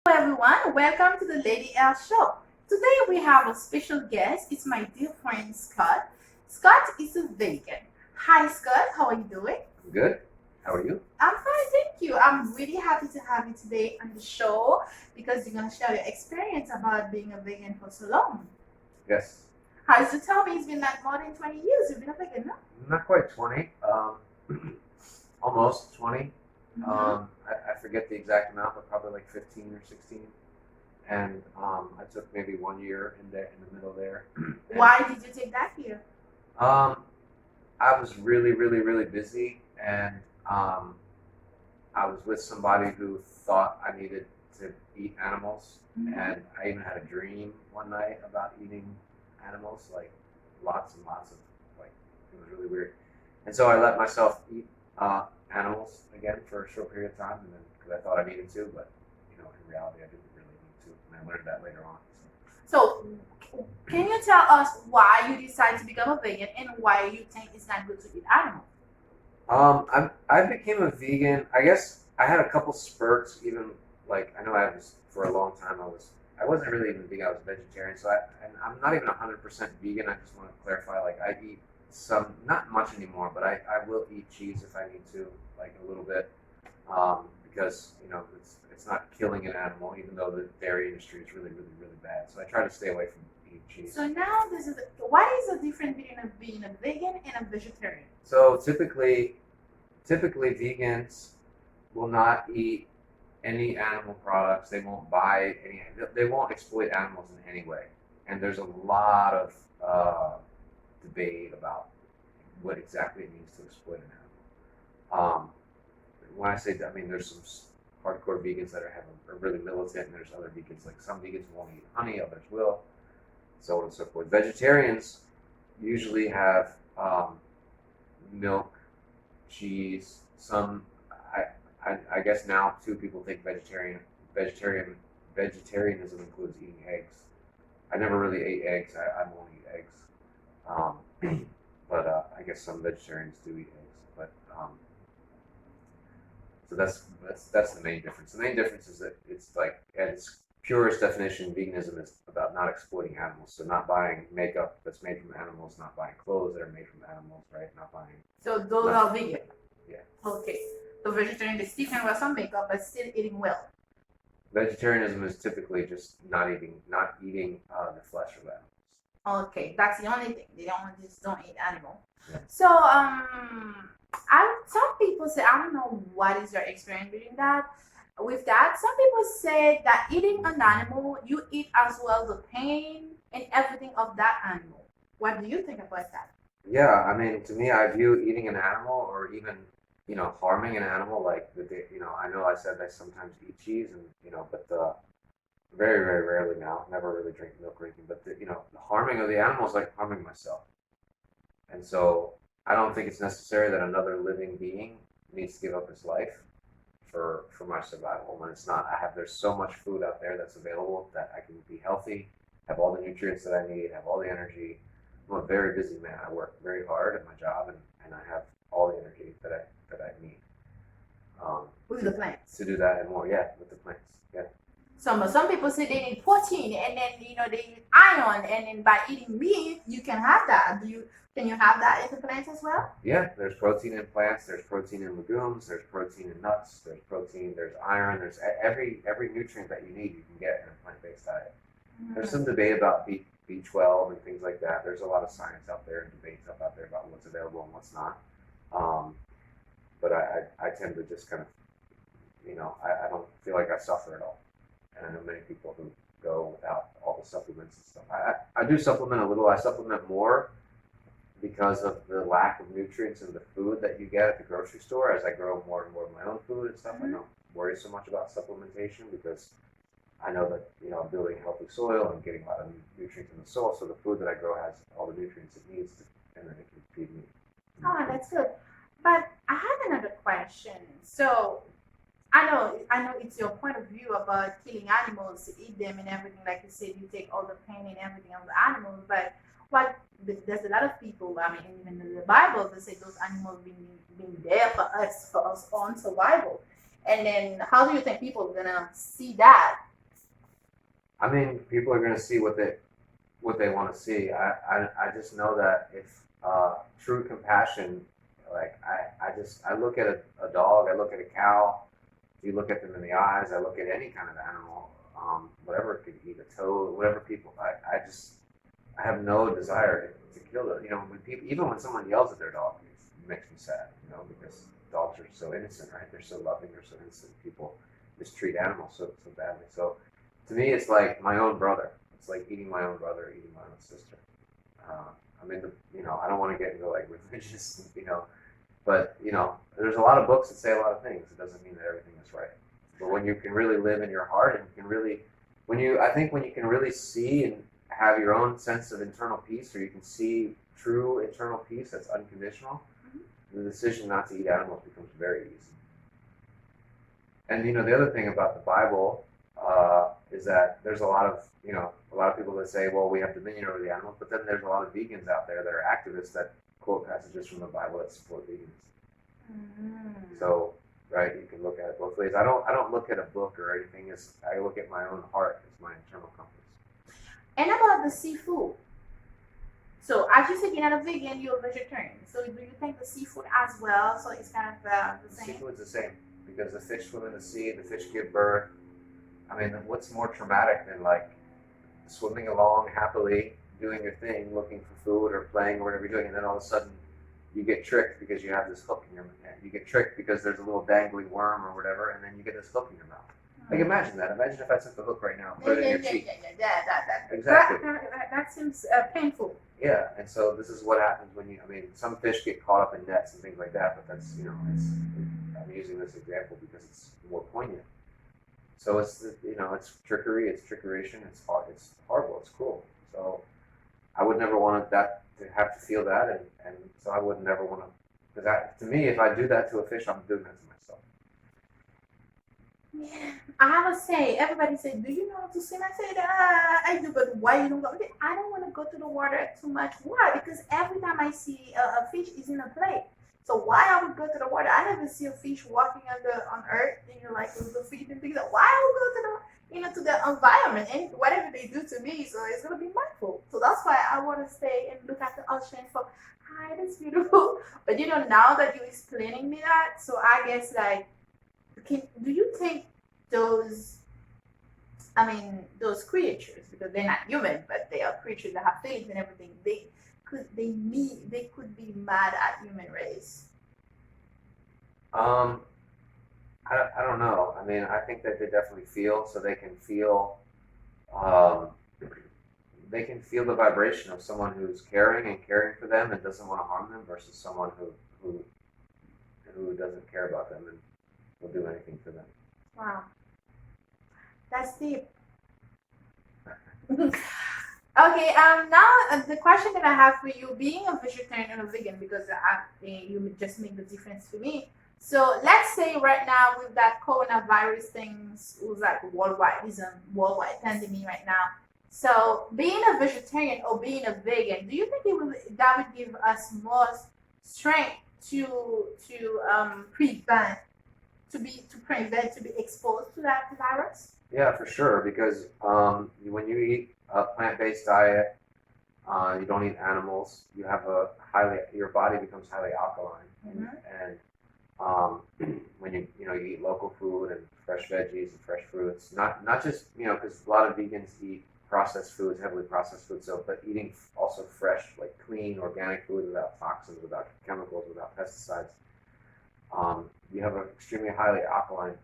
Everyone, welcome to the Lady L Show. Today we have a special guest. It's my dear friend Scott. Scott is a vegan. Hi Scott, how are you doing? Good. How are you? I'm fine, thank you. I'm really happy to have you today on the show because you're gonna share your experience about being a vegan for so long. Yes. As you tell me, it's been like more than 20 years you've been a vegan, no? Not quite 20. Almost 20. Mhm. I forget the exact amount, but probably like 15 or 16. And I took maybe 1 year in the middle there. Why did you take that here? Um, I was really, really, really busy, and um, I was with somebody who thought I needed to eat animals, Mhm. and I even had a dream one night about eating animals, like lots and lots of, like, it was really weird. And so I let myself eat animals again for a short period of time, and then because I thought I needed to, but in reality, I didn't really need to, and I learned that later on. So, can you tell us why you decided to become a vegan and why you think it's not good to eat animals? I became a vegan. I guess I had a couple spurts. Even like I know I was for a long time. I wasn't really even vegan. I was vegetarian. And I'm not even 100% vegan. I just want to clarify. Like I eat some, not much anymore, but I will eat cheese if I need to, like a little bit, because it's not killing an animal, even though the dairy industry is really really really bad. So I try to stay away from eating cheese. So now this is what is the difference between being a vegan and a vegetarian? So typically vegans will not eat any animal products. They won't buy any. They won't exploit animals in any way. And there's a lot of debate about what exactly it means to exploit an animal. When I say that, I mean there's some hardcore vegans that are really militant, and there's other vegans, like some vegans won't eat honey, others will, so on and so forth. Vegetarians usually have milk, cheese. I guess now too people think vegetarianism includes eating eggs. I never really ate eggs. I won't eat eggs. But I guess some vegetarians do eat eggs. But so that's the main difference. The main difference is that it's like at its purest definition, veganism is about not exploiting animals. So not buying makeup that's made from animals, not buying clothes that are made from animals, right? Not buying. So those are vegan. Yeah. Okay. So vegetarian, they still can wear some makeup, but still eating well. Vegetarianism is typically just not eating the flesh of animals. Okay, that's the only thing. They don't eat animal. Yeah. So some people say, I don't know what is your experience with that. With that, some people say that eating an animal, you eat as well the pain and everything of that animal. What do you think about that? Yeah, I mean, to me, I view eating an animal or even harming an animal like I know I said I sometimes eat cheese and but very very rarely now. Never really drink milk or anything, but the harming of the animal is like harming myself. And so I don't think it's necessary that another living being needs to give up his life for my survival. When it's not, there's so much food out there that's available that I can be healthy, have all the nutrients that I need, have all the energy. I'm a very busy man. I work very hard at my job, and I have all the energy that I need. With the plants. To do that and more, yeah, with the plants, yeah. Some people say they need protein and then they need iron and then by eating meat you can have that. Can you have that in the plants as well? Yeah, there's protein in plants, there's protein in legumes, there's protein in nuts, there's protein, there's iron, there's every nutrient that you need you can get in a plant-based diet. There's some debate about B12 and things like that. There's a lot of science out there and debates out there about what's available and what's not. But I tend to just kind of, I don't feel like I suffer at all. And I know many people who go without all the supplements and stuff. I do supplement a little. I supplement more because of the lack of nutrients in the food that you get at the grocery store. As I grow more and more of my own food and stuff, I don't worry so much about supplementation because I know that I'm building healthy soil and getting a lot of nutrients in the soil. So the food that I grow has all the nutrients it needs, and then it can feed me. Oh, that's good. But I have another question. So I know it's your point of view about killing animals, to eat them and everything. Like you said, you take all the pain and everything of the animals. But there's a lot of people. I mean, even in the Bible, they say those animals being there for us own survival. And then, how do you think people are gonna see that I mean, people are gonna see what they want to see. I just know that if true compassion, like I look at a dog, I look at a cow. If you look at them in the eyes, I look at any kind of animal, whatever it could eat, a toad, whatever people. I have no desire to kill it. You know, when people, even when someone yells at their dog, it makes me sad. You know, because dogs are so innocent, right? They're so loving, they're so innocent. People mistreat animals so badly. So to me, it's like my own brother. It's like eating my own brother, eating my own sister. I mean, I don't want to get into like religious, but there's a lot of books that say a lot of things. It doesn't mean that everything is right. But when you can really live in your heart and you can really, I think when you can really see and have your own sense of internal peace, or you can see true internal peace that's unconditional, the decision not to eat animals becomes very easy. And the other thing about the Bible is that there's a lot of people that say, well, we have dominion over the animals, but then there's a lot of vegans out there that are activists that quote passages from the Bible that support vegans. So, right, you can look at it both ways. I don't look at a book or anything. I look at my own heart as my internal compass. And about the seafood. So as you said, you're not a vegan, you're a vegetarian. So do you think the seafood as well? So it's kind of the same. Seafood's the same because the fish swim in the sea, the fish give birth. I mean, what's more traumatic than like swimming along happily, doing your thing, looking for food or playing or whatever you're doing, and then all of a sudden you get tricked because you have this hook in your mouth. You get tricked because there's a little dangly worm or whatever, and then you get this hook in your mouth. Like imagine that. Imagine if I took the hook right now and put it in your cheek. Exactly. That seems painful. Yeah, and so this is what happens when some fish get caught up in nets and things like that, but that's, I'm using this example because it's more poignant. So it's trickery, it's trickeration, it's horrible, it's cruel. So I would never want that to have to feel that, and so I would never want to, because to me, if I do that to a fish, I'm doing that to myself. Yeah, I have to say, everybody say, do you know how to swim? I said, I do, but why you don't go? I don't want to go to the water too much. Why? Because every time I see a fish is in a plate. So why I would go to the water? I never see a fish walking on earth, like with the feet and things. Why I would go to the environment and whatever they do to me, so it's gonna be mindful. So that's why I want to stay and look at the ocean for, hi, that's beautiful. But now that you're explaining me that, so I guess like, do you think those creatures, because they're not human, but they are creatures that have feelings and everything, they could be mad at human race? I don't know. I mean, I think that they definitely feel, so they can feel the vibration of someone who's caring for them and doesn't want to harm them versus someone who doesn't care about them and will do anything for them. Wow, that's deep. Okay, now the question that I have for you, being a vegetarian and a vegan, because you just make the difference for me. So let's say right now with that coronavirus things, was like worldwide pandemic right now. So being a vegetarian or being a vegan, do you think that would give us more strength to prevent to be exposed to that virus? Yeah, for sure. Because when you eat a plant-based diet, you don't eat animals. You have your body becomes highly alkaline, and when you eat local food and fresh veggies and fresh fruits, not just because a lot of vegans eat processed foods, heavily processed foods. So, but eating also fresh, like clean, organic food without toxins, without chemicals, without pesticides. You have an extremely highly alkaline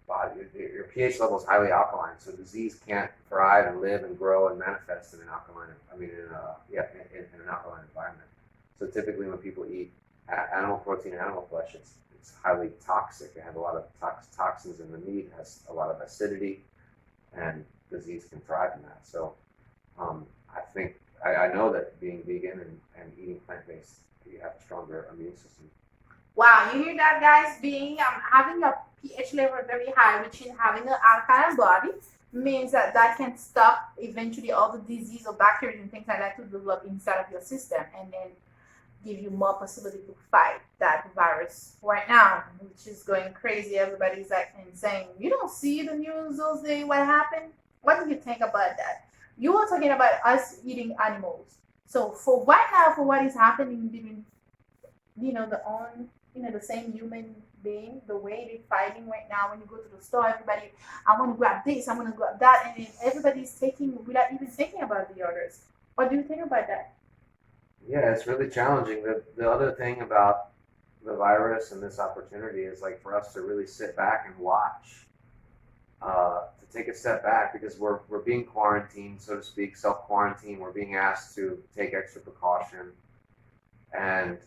body. Your pH level is highly alkaline, so disease can't thrive and live and grow and manifest in an alkaline environment. So typically, when people eat animal protein, animal flesh, it's highly toxic. It has a lot of toxins in the meat. It has a lot of acidity, and disease can thrive in that. So I think I know that being vegan and eating plant-based, you have a stronger immune system. Wow, you hear that, guys? Having a pH level very high, which in having an alkaline body, means that can stop eventually all the disease or bacteria and things like that to develop inside of your system, and then give you more possibility to fight that virus right now, which is going crazy. Everybody's like insane. You don't see the news those days. What happened? what do you think about that? You were talking about us eating animals. So for right now, for what is happening between the own the same human being, the way they're fighting right now, when you go to the store, everybody, I want to grab this, I want to grab that, and then everybody's taking without even thinking about the others. What do you think about that? Yeah, it's really challenging. The other thing about the virus and this opportunity is like for us to really sit back and watch, to take a step back because we're being quarantined, so to speak, self quarantine. We're being asked to take extra precaution, and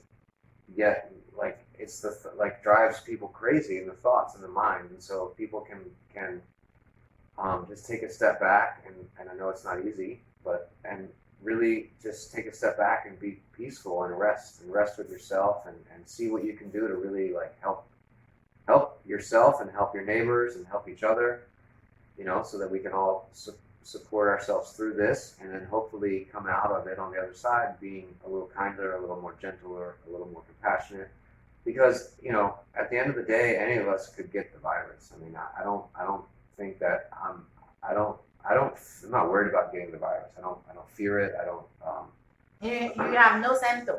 yet like it's like drives people crazy in the thoughts and the mind. And so if people can just take a step back, and I know it's not easy, but and really just take a step back and be peaceful and rest with yourself, and see what you can do to really like help yourself and help your neighbors and help each other, so that we can all support ourselves through this, and then hopefully come out of it on the other side being a little kinder, a little more gentler, a little more compassionate. Because at the end of the day, any of us could get the virus. I mean, I don't think that I'm not worried about getting the virus. I don't fear it. I don't. You have no symptom.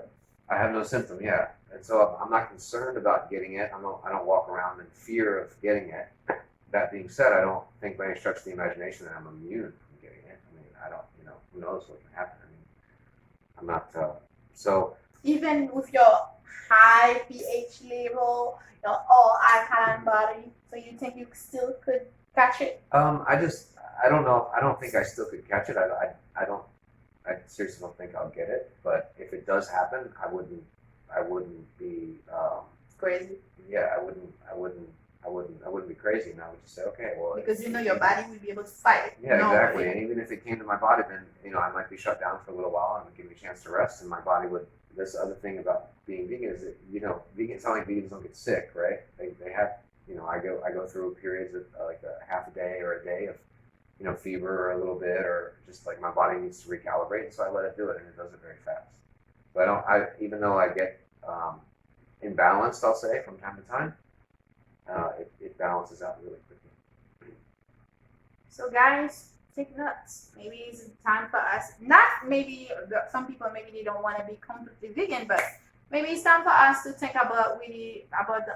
I have no symptom. Yeah, and so I'm not concerned about getting it. I don't walk around in fear of getting it. That being said, I don't think by any stretch of the imagination that I'm immune from getting it. I mean, I don't. Who knows what can happen? I mean, I'm not. So Even with your high pH level, your all alkaline body, so you think you still could catch it? I don't know. I don't think I still could catch it. I don't. I seriously don't think I'll get it. But if it does happen, I wouldn't be. Crazy. Yeah, I wouldn't be crazy. And I would just say, okay, well. Because your body will be able to fight it. Yeah, normally. exactly. And even if it came to my body, then I might be shut down for a little while, and it would give me a chance to rest, and my body would. This other thing about being vegan is that vegans, it's not like vegans don't get sick, right? They have. I go through periods of like a half a day or a day of fever or a little bit, or just like my body needs to recalibrate, and so I let it do it, and it does it very fast. So even though I get imbalanced, I'll say from time to time, it balances out really quickly. So guys, take notes. Maybe it's time for us. Not maybe some people maybe they don't want to be completely vegan, but maybe it's time for us to think about the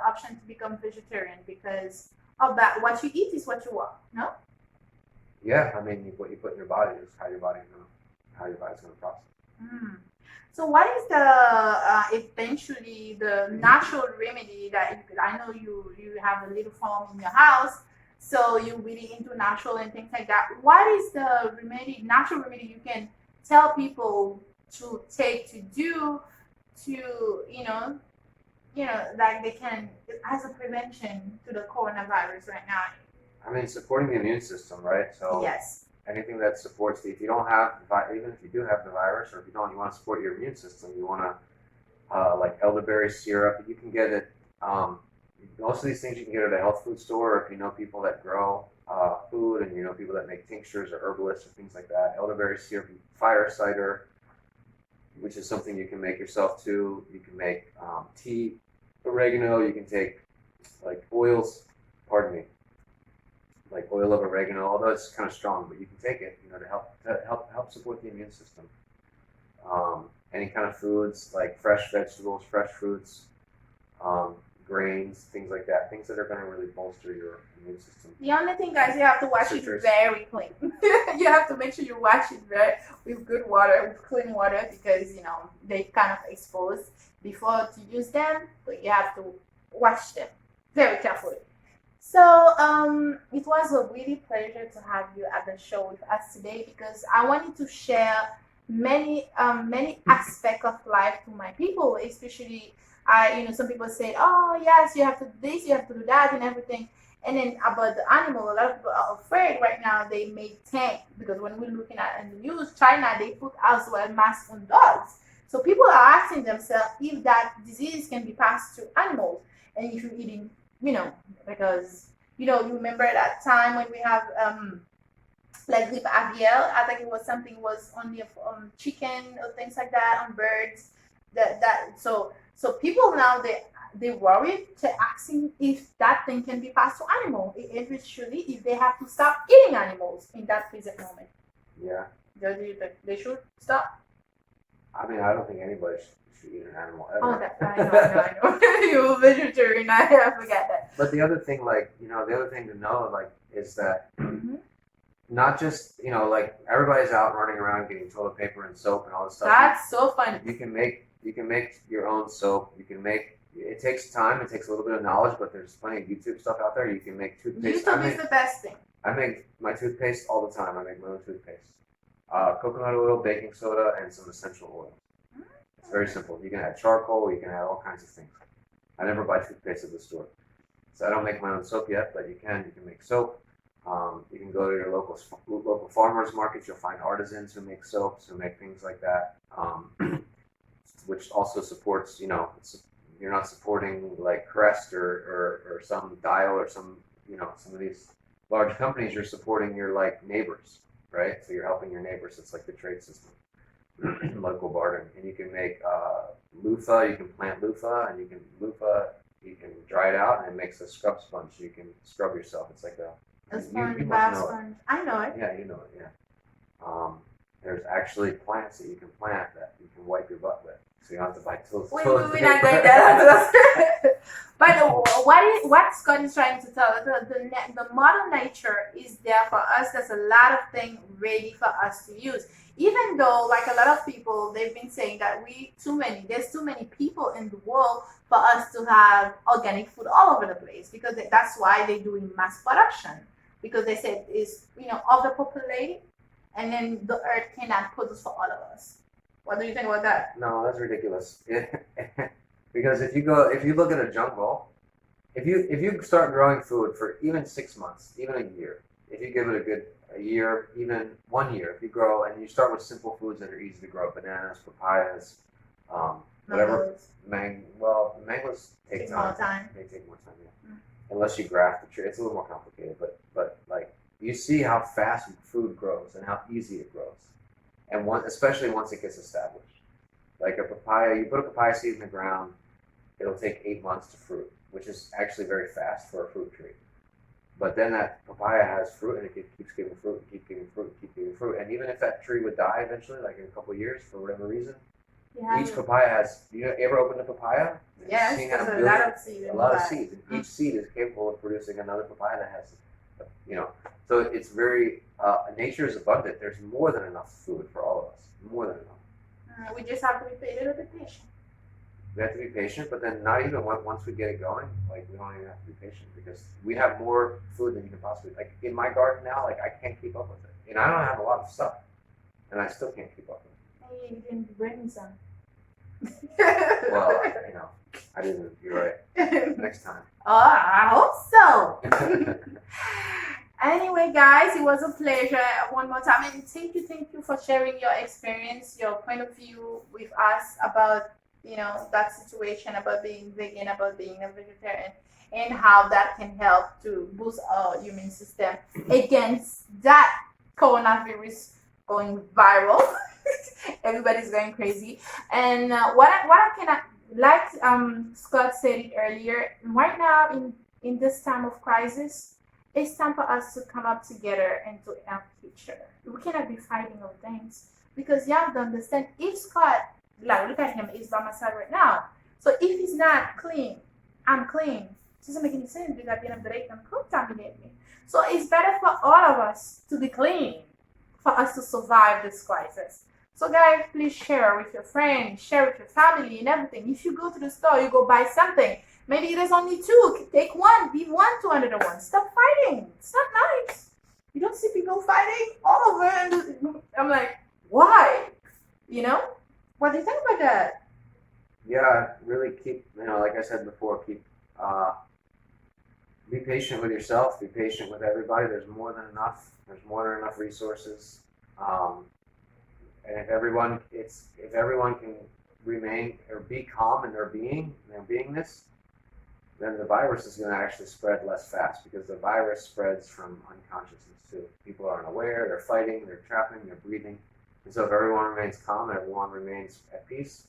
option to become vegetarian because of that. What you eat is what you are. No. Yeah, I mean, what you put in your body is how your body's gonna process. Mm. So what is the eventually the natural remedy that I know you have a little farm in your house, so you're really into natural and things like that. What is the natural remedy you can tell people to take to do to like they can as a prevention to the coronavirus right now? I mean, supporting the immune system, right? So Yes. anything that supports if you don't have even if you do have the virus, or if you don't, you want to support your immune system. You want to like elderberry syrup. You can get it. Most of these things you can get at a health food store, or if you know people that grow food, and people that make tinctures or herbalists or things like that. Elderberry syrup, fire cider, which is something you can make yourself too. You can make tea, oregano. You can take like oils. Pardon me. Like oil of oregano, although it's kind of strong, but you can take it, to help support the immune system. Any kind of foods like fresh vegetables, fresh fruits, grains, things like that, things that are going to really bolster your immune system. The only thing, guys, you have to wash Citrus. it very clean. You have to make sure you wash it with good water, with clean water, because they kind of exposed before to use them, but you have to wash them very carefully. So it was a really pleasure to have you at the show with us today because I wanted to share many aspects of life to my people, especially some people say, oh yes, you have to do this, you have to do that, and everything. And then about the animal, a lot of people are afraid right now. They may tank because when we're looking at in the news, China they put as well masks on dogs. So people are asking themselves if that disease can be passed to animals, and if you're eating because you remember that time when we have like grippe aviaire. I think it was something was only on chicken or things like that, on birds. That so people now they worried to asking if that thing can be passed to animal. Eventually, if they have to stop eating animals in that present moment. Yeah. Do you think they should stop? I mean, I don't think anybody should eat an animal ever. Oh, that I know. You're a vegetarian. I forget that. But the other thing, like, the other thing to know, like, is that not just, like, everybody's out running around getting toilet paper and soap and all this stuff. That's so funny. You can make your own soap. You can make. It takes time. It takes a little bit of knowledge, but there's plenty of YouTube stuff out there. You can make toothpaste. YouTube is the best thing. I make my toothpaste all the time. I make my own toothpaste. Coconut oil, baking soda, and some essential oils. It's very simple. You can add charcoal. You can add all kinds of things. I never buy toothpaste at the store, so I don't make my own soap yet. But you can make soap. You can go to your local farmers markets. You'll find artisans who make soaps, who make things like that, which also supports. You're not supporting like Crest or some Dial or some of these large companies. You're supporting your like neighbors, right? So you're helping your neighbors. It's like the trade system, local bartering. And you can make loofah. You can plant loofah, and you can dry it out, and it makes a scrub sponge. You can scrub yourself. It's like a sponge, you bath must know sponge. I know it. Yeah, you know it. Yeah. There's actually plants that you can plant that you can wipe your butt with, so you don't have to buy tools. We're not going that. But what Scott is trying to tell us, the modern nature is there for us. There's a lot of things ready for us to use. Even though, like a lot of people, they've been saying that there's too many people in the world for us to have organic food all over the place, because that's why they're doing mass production, because they said it's overpopulated, and then the earth cannot produce for all of us. What do you think about that? No, that's ridiculous. Because if you look at a jungle, if you start growing food for even 6 months, even a year, if you give it a year, even 1 year, if you grow and you start with simple foods that are easy to grow, bananas, papayas, whatever. Mangoes take more time. They take more time, yeah. Unless you graft the tree, it's a little more complicated. But like you see how fast food grows and how easy it grows, and especially once it gets established. Like a papaya, you put a papaya seed in the ground, it'll take 8 months to fruit, which is actually very fast for a fruit tree. But then that papaya has fruit, and it keeps giving fruit, and keep giving fruit, and keep giving fruit. And even if that tree would die eventually, like in a couple of years, for whatever reason, each papaya has. You ever opened a papaya? Yes, there's a lot of seeds. A lot of seeds, and each seed is capable of producing another papaya that has, So it's very. Nature is abundant. There's more than enough food for all of us. More than enough. We just have to be a little bit patient. We have to be patient, but then not even once we get it going, like we don't even have to be patient, because we have more food than you can possibly. Like in my garden now, like I can't keep up with it, and I don't have a lot of stuff, and I still can't keep up with it. Hey, you didn't bring me some. Well, I didn't. You're right. Next time. Oh, I hope so. Anyway, guys, it was a pleasure one more time, and thank you for sharing your experience, your point of view with us about that situation, about being vegan, about being a vegetarian, and how that can help to boost our immune system against that coronavirus going viral. Everybody's going crazy. And what I like Scott said it earlier, right now in this time of crisis, it's time for us to come up together and to help each other. We cannot be fighting over things, because you have to understand, if Scott, like, look at him, he's by my side right now. So if he's not clean, I'm clean. It doesn't make any sense, because at the end of the day, he can contaminate me. So it's better for all of us to be clean, for us to survive this crisis. So guys, please share with your friends, share with your family and everything. If you go to the store, you go buy something. Maybe there's only 2. Take one, give one to another one. Stop fighting. It's not nice. You don't see people fighting all over. And I'm like, why? What do you think about that? Yeah, really keep, like I said before, be patient with yourself, be patient with everybody. There's more than enough. There's more than enough resources. And if everyone can remain or be calm in their beingness, then the virus is going to actually spread less fast, because the virus spreads from unconsciousness too. People aren't aware, they're fighting, they're trapping, they're breathing. And so if everyone remains calm, everyone remains at peace,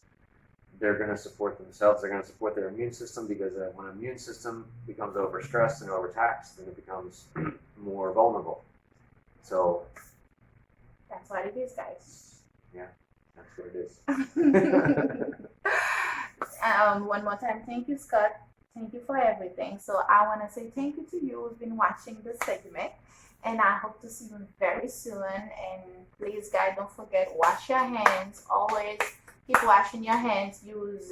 they're going to support themselves. They're going to support their immune system because when an immune system becomes overstressed and overtaxed, then it becomes more vulnerable. So That's what it is, guys. that's what it is. One more time, thank you, Scott. Thank you for everything. So I want to say thank you to you who's been watching this segment, and I hope to see you very soon. And please, guys, don't forget, wash your hands. Always keep washing your hands. Use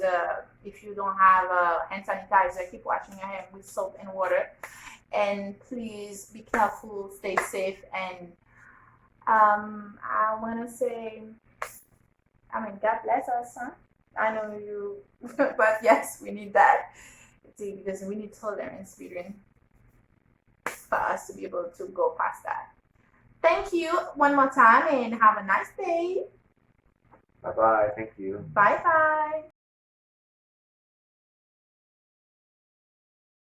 if you don't have a hand sanitizer, keep washing your hands with soap and water. And please be careful, stay safe, and I want to say, God bless us, huh? I know you, but yes, we need that because we need tolerance between for us to be able to go past that. Thank you one more time and have a nice day. Bye bye. Thank you. Bye bye.